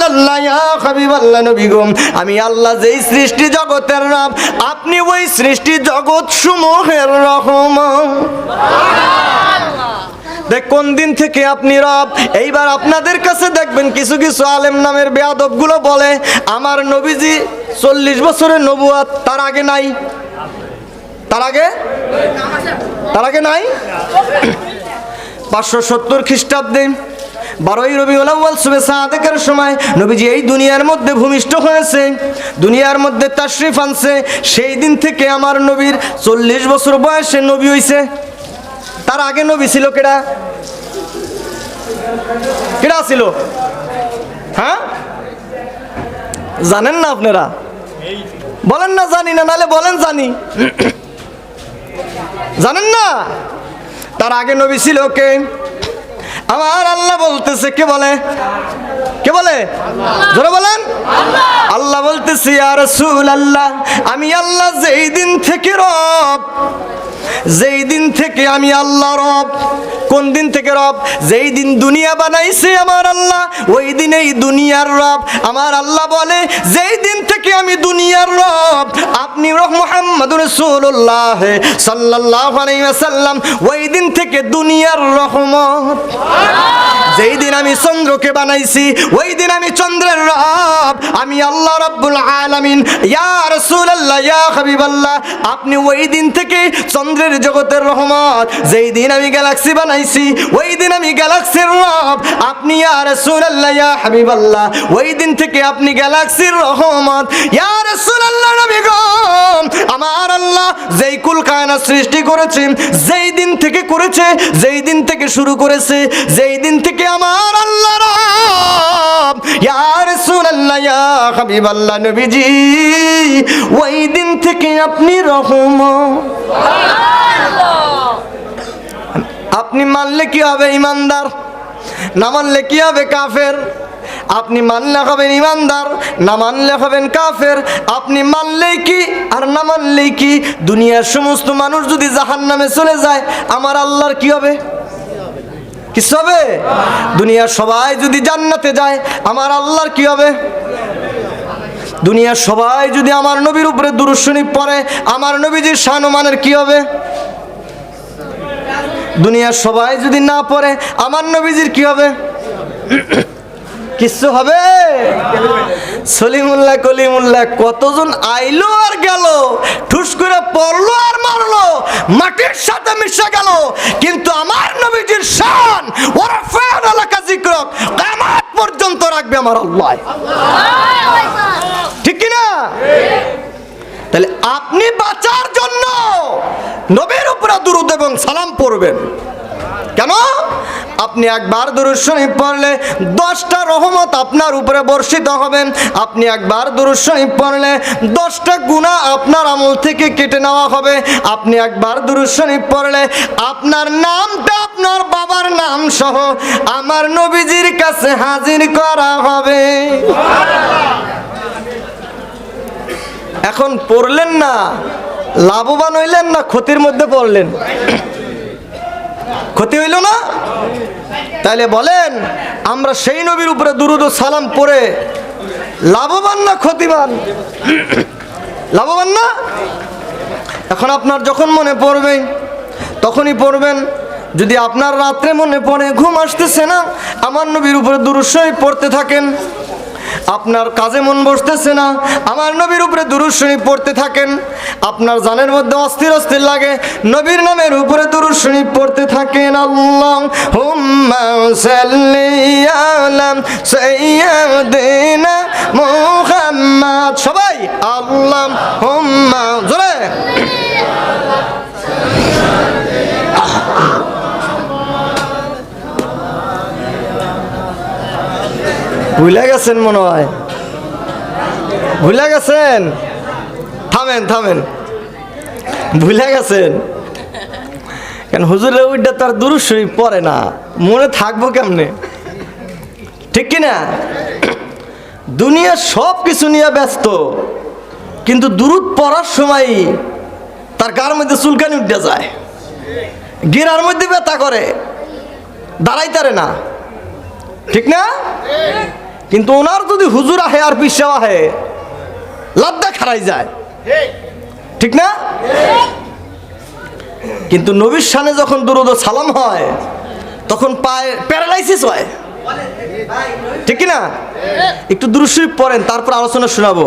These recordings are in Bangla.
রাসূলুল্লাহ ইয়া হাবিবাল্লাহ নবী গো, আমি আল্লাহ যেই সৃষ্টি জগতের রব, আপনি ওই সৃষ্টি জগৎ সমূহের রহমান। দেখ কোন দিন থেকে আপনি রব। এইবার আপনাদের কাছে দেখবেন কিছু কিছু আলেম নামের বেয়াদব গুলো বলে আমার নবীজি 40 বছরের নবুয়ত, তার আগে নাই। তার আগে নাই। 570 খ্রিস্টাব্দে 12ই রবিউল আউয়াল সুবে সাদেকের সময় নবীজি এই দুনিয়ার মধ্যে ভূমিষ্ঠ হয়েছে, দুনিয়ার মধ্যে তাশরিফ আনছে। সেই দিন থেকে আমার নবীর 40 বছর বয়সে নবী হইছে। তার আগে নবী ছিল কেডা? কেডা ছিল? হ্যাঁ, জানেন না আপনারা? বলেন না জানি না, নালে বলেন জানি। জানেন না? তার আগে নবী ছিল কে? আমার আল্লাহ বলতেছে, কে বলে? কে বলে? জোরে বলেন। আল্লাহ বলতেছে ইয়া রাসূলুল্লাহ, আমি আল্লাহ যেই দিন থেকে রব, যেই দিন থেকে আমি আল্লাহ রব। কোন দিন থেকে রব? যেই দিন দুনিয়া বানাইছে আমার আল্লাহ, ওই দিনেই দুনিয়ার রব। আমার আল্লাহ বলে যেই দিন থেকে আমি দুনিয়ার রব, আপনি মুহাম্মদুর রাসূলুল্লাহ সাল্লাল্লাহু আলাইহি ওয়াসাল্লাম, ওই দিন থেকে দুনিয়ার রহমত। যেই দিন আমি চন্দ্রকে বানাইছি, ওই দিন আমি চন্দ্রের রব, আমি আল্লাহ রাব্বুল আলামিন। ইয়া রাসূলুল্লাহ ইয়া হাবিবাল্লাহ, আপনি ওই দিন থেকে চন্দ্রের জগতের রহমত। যেই দিন আমি গ্যালাক্সি বানাইছি, ওই দিন আমি গ্যালাক্সির রব, আপনি ইয়া রাসূলুল্লাহ ইয়া হাবিবাল্লাহ, ওই দিন থেকে আপনি গ্যালাক্সির রহমত। ইয়া রাসূলুল্লাহ নবী গো, আমার আল্লাহ যেই কুল কায়নাত সৃষ্টি করেছে, যেই দিন থেকে করেছে, যেই দিন থেকে শুরু করেছে, যেই দিন থেকে আমার আল্লাহ রব, ইয়া রাসূলুল্লাহ ইয়া হাবিবাল্লাহ নবীজি, ওই দিন থেকে আপনি রহমত। আপনি মানলে কি হবে? ইমানদার। না মানলে কি হবে? কাফের। আপনি মানলে হবেন ইমানদার, না মানলে হবেন কাফের। আপনি মানলেই কি আর না মানলেই কি? দুনিয়ার সমস্ত মানুষ যদি জাহান্নামে চলে যায়, আমার আল্লাহর কি হবে? কিছু হবে? দুনিয়ার সবাই যদি জান্নাতে যায়, আমার আল্লাহর কি হবে? দুনিয়ার সবাই যদি আমার নবীর উপরে দুরূদ শরীফ পড়ে, আমার নবীজির শান ও মানের কি হবে? দুনিয়ার সবাই যদি না পড়ে, আমার নবীজির কি হবে? কিছু হবে? সলিমুল্লাহ কলিমুল্লাহ কতজন আইলো আর গেল, ঠুস করে পড়লো আর মারলো, মাটির সাথে মিশে গেল, কিন্তু আমার নবীজির শান ওরা ফান আলাকা যিকরক কিয়ামত পর্যন্ত রাখবে আমার আল্লাহ। ঠিক কি না? তাহলে আপনি বাঁচার জন্য নবীর উপরে দুরূদ এবং সালাম পড়বেন। কেন? আপনি একবার দুরূদ শরীফ পড়লে 10টা রহমত আপনার উপরে বর্ষিত হবে। আপনি একবার দুরূদ শরীফ পড়লে 10টা গুনাহ আপনার আমল থেকে কেটে নেওয়া হবে। আপনি একবার দুরূদ শরীফ পড়লে আপনার নামটা আপনার বাবার নাম সহ আমার নবীজির কাছে হাজির করা হবে। এখন পড়লেন না, লাভবান হইলেন না ক্ষতির মধ্যে পড়লেন? ক্ষতি হইল না? তাহলে বলেন আমরা সেই নবীর উপরে দুরূদ ও সালাম পড়ে লাভবান না ক্ষতিবান? লাভবান না? এখন আপনার যখন মনে পড়বে তখনই পড়বেন। যদি আপনার রাত্রে মনে পড়ে, ঘুম আসতেছে না, আমার নবীর উপরে দুরূদ শরীফ পড়তে থাকেন। আপনার কাজে মন বসতেছে না, আমার নবীর উপরে দুরূদ শরীফ পড়তে থাকেন। আপনার জানের মধ্যে অস্থির অস্থির লাগে, নবীর নামের উপরে দুরূদ শরীফ পড়তে থাকেন। আল্লাহুম্মা সাল্লি আলা সাইয়্যিদিনা মুহাম্মদ। সবাই আল্লাহুম্মা জোরে। ভুলে গেছেন মনে হয়, ভুলে গেছেন? থামেন থামেন, ভুলে গেছেন কেন? হুজুরের ওইটা তার দুরূদ শরীফ পড়ে না, মনে থাকবো কেমনে? ঠিক কিনা? দুনিয়ার সব কিছু নিয়ে ব্যস্ত, কিন্তু দুরূদ পড়ার সময় তার গার মধ্যে চুলকানি উঠে যায়, গিরার মধ্যে ব্যথা করে, দাঁড়াইতারে না। ঠিক না? কিন্তু ওনার যদি হুজুর আহে আর পিসাও আহে লাদ্দা খারাই যায়, ঠিক না? কিন্তু নবীর শানে যখন দুরূদ ও সালাম হয় তখন পায়ে প্যারালাইসিস হয়, ঠিক না? একটু দুরূদ শরীফ পড়েন, তারপর আলোচনা শোনাবো।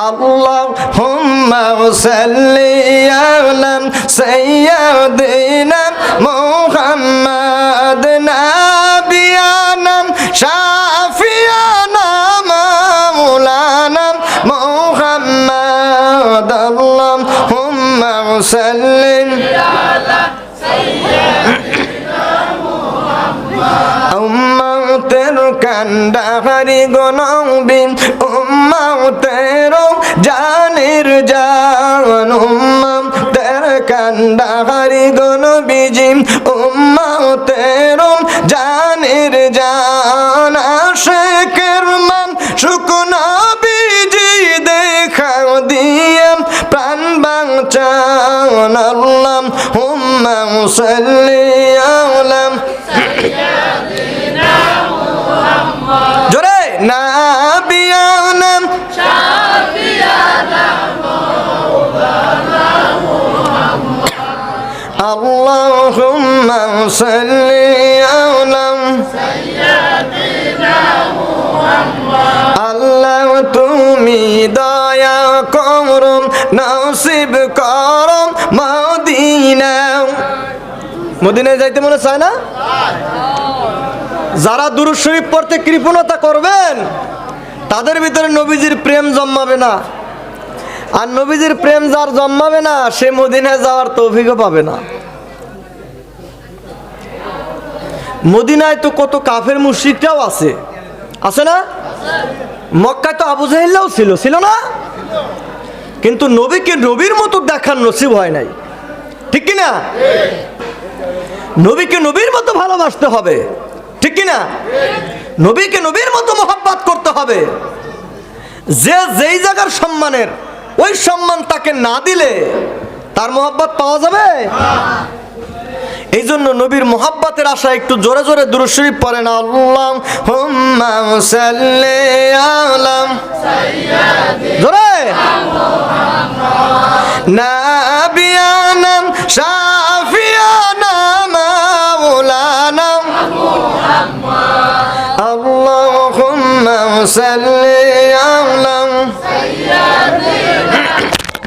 আল্লাহুম্মা সাল্লি আলা সাইয়্যিদিনা মুহাম্মাদ নাবিয়ানা শাফিয়ানা মাওলানা মুহাম্মাদ আল্লাহুম্মা সাল্লি আলা উম্মতের কান্ডাহারি গনবী উম্মতের জানের জান উম্মতের কান্ডাহারি গনবীজি উম্মতের জানের জান আশিকের মান শুকনা বিজি দেখা দিয়ে প্রাণ বাঁচান আল্লাহুম্মা সাল্লি আলা জোরে নাবিয়ানা শাফিয়ানা মাওলানা মুহাম্মদ আল্লাহুম্মা সাল্লি আলা সাইয়্যিদিনা মুহাম্মদ আল্লাহ তুমি দয়া করো নসিব করো মদিনা। মদিনায় যাইতে মনে চায় না? যারা দুরূদ শরীফ পড়তে কৃপণতা করবেন তাদের ভিতরে নবীজির প্রেম জন্মাবে না, আর নবীজির প্রেম যার জন্মাবে না সে মদিনায় যাওয়ার তৌফিকও পাবে না। মদিনায় তো কত কাফের মুশরিকরাও আছে, আছে না? মক্কায় তো আবু জাহেলও ছিল না? কিন্তু নবীকে নবীর মতো দেখার নসিব হয় নাই, ঠিক কি না? নবীকে নবীর মতো ভালোবাসতে হবে, ঠিক কি না? নবীকে নবীর মতো মহব্বত করতে হবে। যে যেই জায়গার সম্মানের ওই সম্মান তাকে না দিলে তার মহব্বত পাওয়া যাবে? এই জন্য নবীর মহব্বতের আশা একটু জোরে জোরে দুরূদ শরীফ পড়েন। আল্লাহুম্মা সাল্লি আলা সাইয়্যিদিনা জোরে নাবিয়ানা শাফিয়ানা মাওলানা মুহাম্মদ আল্লাহুম্মা সাল্লি আলা সাইয়্যিদিনা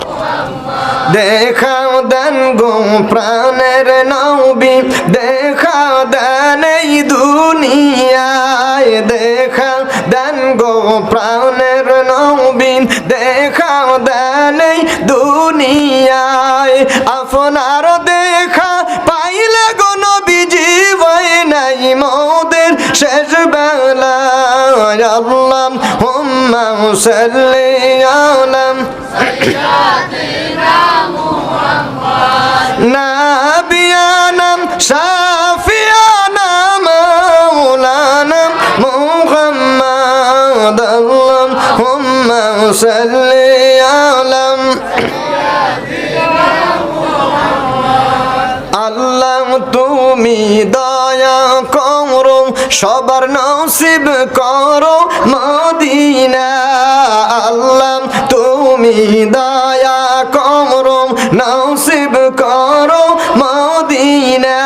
মুহাম্মদ দেখাও দেন গো প্রাণের নবী, দেখাও দেন এই দুনিয়ায়, দেখাও দেন গো প্রাণের নবী, দেখাও দেন এই দুনিয়ায়। আপনার দেখা পাইলে গো নবীজি ভয় নাই মোদের শেষ বেলায়। আল্লাহুম্মা সাল্লি আলা সাইয়্যিদিনা মুহাম্মদ নাবিয়ানা শাফিয়ানা মাওলানা মুহাম্মদ আল্লাহুম্মা সাল্লি আলা আল্লাহ তুমি দয়া করো সবার নসিব করো মদিনা। আল্লাহ তুমি দয়া করো নসিব করো মদিনা।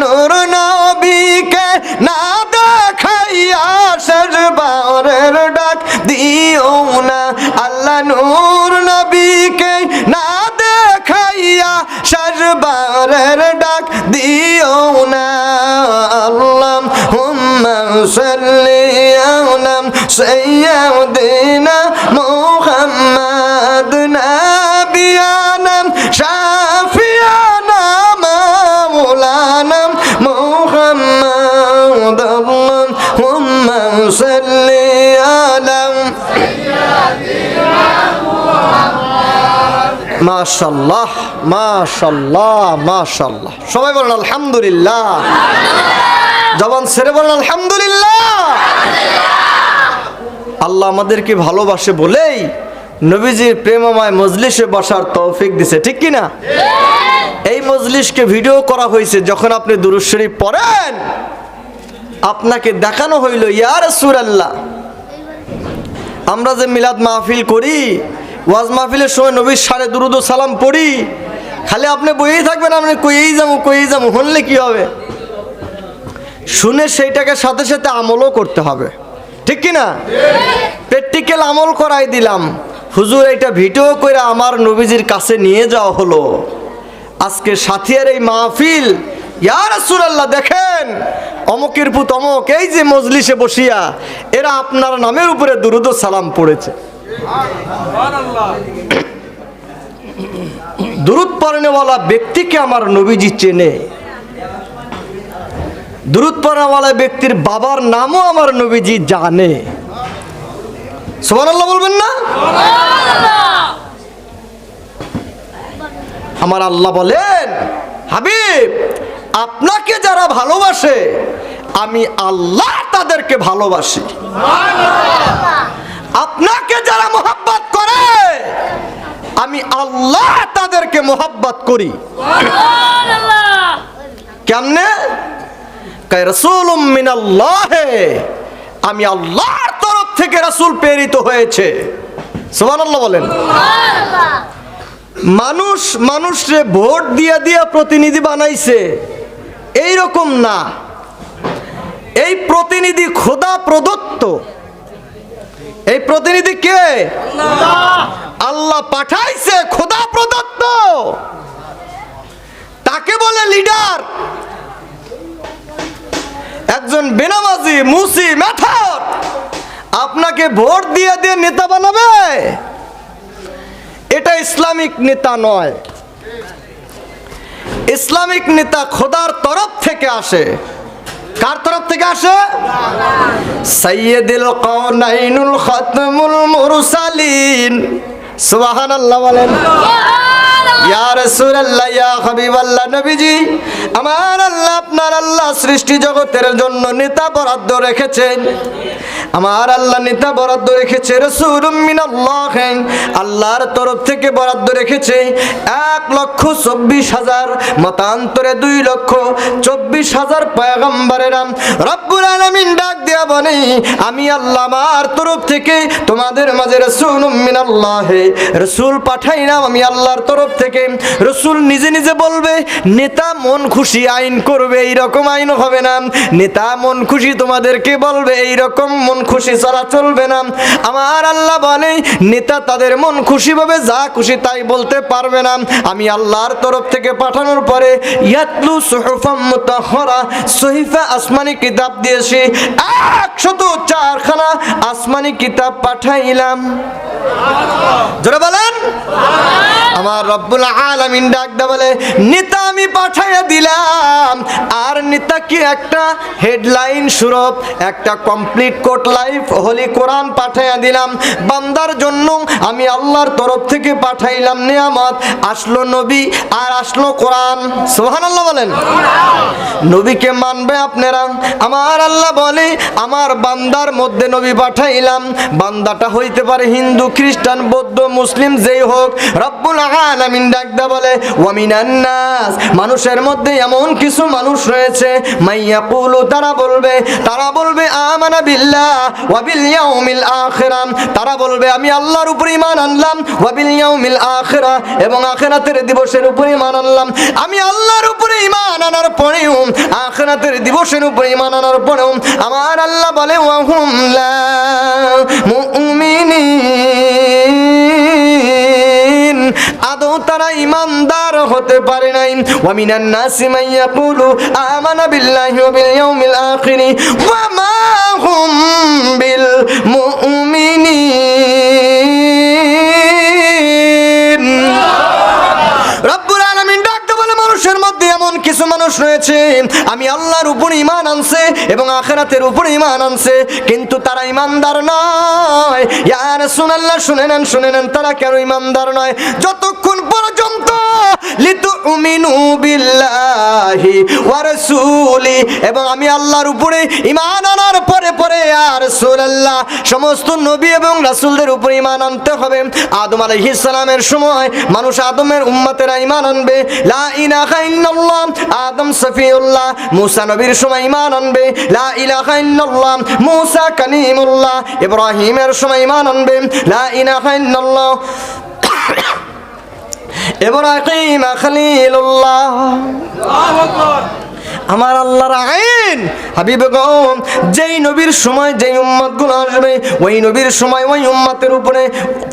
নূর নবীকে না দেখাইয়া শেষবারের ডাক দিও না আল্লাহ, নূর নবীকে না দেখাইয়া শেষবারের ডাক দিও না। আল্লাহুম্মা সাল্লি আলা সাইয়্যিদিনা মুহাম্মাদ নাবিয়ানা শাফিয়ানা মাওলানা মুহাম্মাদ আল্লাহুম্মা সাল্লি আলা সাইয়্যিদিনা মুহাম্মাদ। মাশাআল্লাহ মাশাআল্লাহ মাশাআল্লাহ। সবাই বলেন আলহামদুলিল্লাহ, জবান ছেড়ে বলেন আলহামদুলিল্লাহ। আল্লাহ আমাদেরকে ভালোবাসে বলেই নবীজির প্রেমময় মজলিসে বসার তৌফিক দিছে, ঠিক কি না? এই মজলিসকে ভিডিও করা হয়েছে, যখন আপনি দুরূদ শরীফ পড়েন আপনাকে দেখানো হইল ইয়া রাসূলুল্লাহ আমরা যে মিলাদ মাহফিল করি, ওয়াজ মাহফিলের সময় নবীর সারে দুরুদ ও সালাম পড়ি, খালি আপনি বইয়েই থাকবেন, আপনি কইয়েই যাবো হলে কি হবে? শুনে সেইটাকে সাথে সাথে আমলও করতে হবে, ঠিক কি না? প্র্যাকটিক্যাল আমল করাই দিলাম। হুজুর এটা ভিডিও করে আমার নবীজির কাছে নিয়ে যাওয়া হলো। আজকে সাথিয়ার এই মাহফিল, ইয়া রাসূলুল্লাহ দেখেন অমকের পুত অমক এই যে মজলিসে বসিয়া এরা আপনার নামের উপরে দুরুদ ও সালাম পড়েছে। দুরুদ পড়নেওয়ালা ব্যক্তিকে আমার নবীজি চেনে। দুরুদ পড়নেওয়ালা ব্যক্তির বাবার নামও আমার নবীজি জানে। সুবহানাল্লাহ বলবেন না? আমার আল্লাহ বলেন, হাবিব আপনাকে যারা ভালোবাসে আমি আল্লাহ তাদেরকে ভালোবাসি। আপনাকে যারা মোহাব্বত করে আমি আল্লাহ তাদেরকে মোহাব্বত করি। কেমনে? কায় রাসূলুম মিনাল্লাহ, আমি আল্লাহর তরফ থেকে রাসূল প্রেরিত হয়েছে। সুবহানাল্লাহ বলেন। মানুষরে ভোট দিয়া দিয়া প্রতিনিধি বানাইছে এই রকম না, এই প্রতিনিধি খোদা প্রদত্ত। এই প্রতিনিধি কে? আল্লাহ পাঠাইছে, খোদা প্রদত্ত। তাকে বলে লিডার। একজন বেনামাজি মুসি মেথর আপনাকে ভোট দিয়ে দিয়ে নেতা বানাবে, এটা ইসলামিক নেতা নয়। ইসলামিক নেতা খোদার তরফ থেকে আসে। কার তরফ থেকে আসে? সাইয়্যিদুল কাওনাইনুল খাতমুল মুরসালিন। সুবহানাল্লাহ বলেন। ইয়া রাসূলুল্লাহ, ইয়া হাবিবাল্লাহ, নবীজি আমার আল্লাহ আপনার আল্লাহ সৃষ্টি জগতের জন্য নেতা বরাদ্দ রেখেছেন। আমার আল্লাহ নেতা বরাদ্দ রেখেছে রাসূলুম মিনাল্লাহ, আল্লাহর তরফ থেকে বরাদ্দ রেখেছে 1,24,000, মতান্তরে 2,24,000 পয়গম্বরেরা। রব্বুল আলামিন ডাক দেয়া বলে, আমি আল্লাহ আমার তরফ থেকে তোমাদের মাঝে রাসূলুম মিনাল্লাহ, রাসূল পাঠাইলাম আমি আল্লাহর তরফ থেকে। রাসূল নিজে নিজে বলবে, নেতা মন খুশি আইন করবে এইরকম আইন হবে না। নেতা মন খুশি তোমাদেরকে বলবে এইরকম মন খুশি চলা চলবে না। আমার আল্লাহ বলে, নেতা তাদের মন খুশি ভাবে যা খুশি তাই বলতে পারবে না। আমি আল্লাহর তরফ থেকে পাঠানোর পরে ইয়াতলু সুহুফাম মুতাহহারা, সহিফা আসমানি কিতাব দিয়েছি 104 খানা আসমানি কিতাব পাঠাইলাম। জোরে বলেন। আমার রব্বুল আলামিন ডাক দা বলে, নেতা আমি পাঠাইয়া দিলাম, আর নেতাকে একটা হেডলাইন সুরপ, একটা কমপ্লিট কোট লাইফ হোলি কোরআন পাঠাইয়া দিলাম। বান্দার জন্য আমি আল্লাহর তরফ থেকে পাঠাইলাম নিয়ামত। আসলো নবী আর আসলো কোরআন। সুবহানাল্লাহ বলেন। নবীকে মানবে আপনারা। আমার আল্লাহ বলে, আমার বান্দার মধ্যে নবী পাঠাইলাম। বান্দাটা হইতে পারে হিন্দু, খ্রিস্টান, বৌদ্ধ, মুসলিম যেই হোক। রব্বুল আলামিন ডাকদা বলে, ওয়া মিনান নাস, মানুষের মধ্যে এমন কিছু মানুষ রয়েছে, মাইয়াকুলু, তারা বলবে আমানা বিল্লাহ ওয়া বিল ইয়াউমিল আখিরাহ, তারা বলবে আমি আল্লাহর উপর ঈমান আনলাম, ওয়া বিল ইয়াউমিল আখিরাহ, এবং আখিরাতের দিবসের উপর ঈমান আনলাম। আমি আল্লাহর উপরে ঈমান আনার পরেও, আখিরাতের দিবসের উপর ঈমান আনার পরেও আমার আল্লাহ বলে, ওয়া হুম লা মুমিনিন, আদৌ তারা ঈমানদার হতে পারে নাই। ওয়া মিনান নাসি মান ইয়াকুলু আমানা বিল্লাহি ওয়া বিল ইয়াউমিল আখির ওয়া মা হুম বিল মুমিনিন। রব্বুল আলামিন ডাকতে বলে, মানুষের মধ্যে এমন কিছু মানুষ রয়েছে আমি আল্লাহর উপর ঈমান আনছে এবং আখিরাতের উপর ঈমান আনছে, কিন্তু তারা ঈমানদার নয়। ইয়া রাসূলুল্লাহ শুনে নেন, তারা কেন ঈমানদার নয়? যতক্ষণ পর্যন্ত লিতুমিনু বিল্লাহি ওয়া রাসূলি, এবং আমি আল্লাহর উপরে ঈমান আনার পরে পরে ইয়া রাসূলুল্লাহ সমস্ত নবী এবং রাসূলদের উপরে ঈমান আনতে হবে। আদম আলাইহিস সালামের সময় মানুষ আদমের উম্মতেরা ঈমান আনবে লা ইলাহা ইল্লাল্লাহ, আদম সফিউল্লাহ। মুসা নবীর সময় ঈমান আনবে লা ইলাহা ইল্লাল্লাহ, মুসা কালিমুল্লাহ। ইব্রাহিমের সময় ঈমান আনবে লা ইলাহা ইল্লাল্লাহ, ইব্রাহিম খলিলুল্লাহ। আল্লাহু আকবার। আমার আল্লাহর আইন হাবিবগণ, যেই নবীর সময় যেই উম্মতগুলো আসবে ওই নবীর সময় ওই উম্মতের উপরে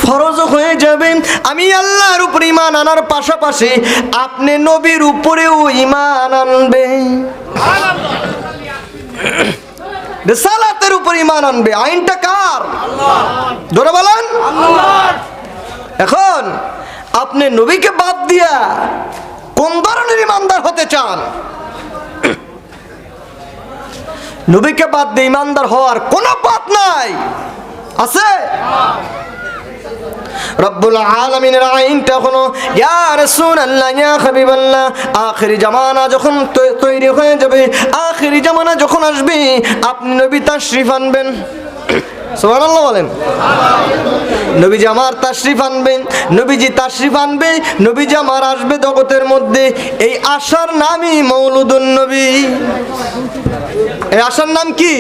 ফরজ হয়ে যাবে আমি আল্লাহর উপরে ঈমান আনার পাশাপাশি আপনি নবীর উপরেও ঈমান আনবে, রিসালাতের উপর ঈমান আনবে। আইনটা কার? আল্লাহ। ধরে বলেন আল্লাহর। এখন আপনি নবীকে বাদ দিয়া কোন ধরনের ঈমানদার হতে চান? নবীকে বাদ দিয়ে ঈমানদার হওয়ার কোনো পথ নাই, আছে? রব্বুল আলামিনের আইনটা এখনো ইয়া রাসূলুল্লাহ ইয়া হাবিবাল্লাহ আখিরি জামানা যখন তৈরি হয়ে যাবে, আখিরি জামানা যখন আসবে আপনি নবী তাশরীফ আনবেন। সুবহানাল্লাহ বলেন। নবীজি আমার তাশরীফ আনবেন, নবীজি তাশরীফ আনবে, নবীজি আমার আসবে জগতের মধ্যে। এই আশার নামই মৌলুদুন নবী। এই আশার নাম কি?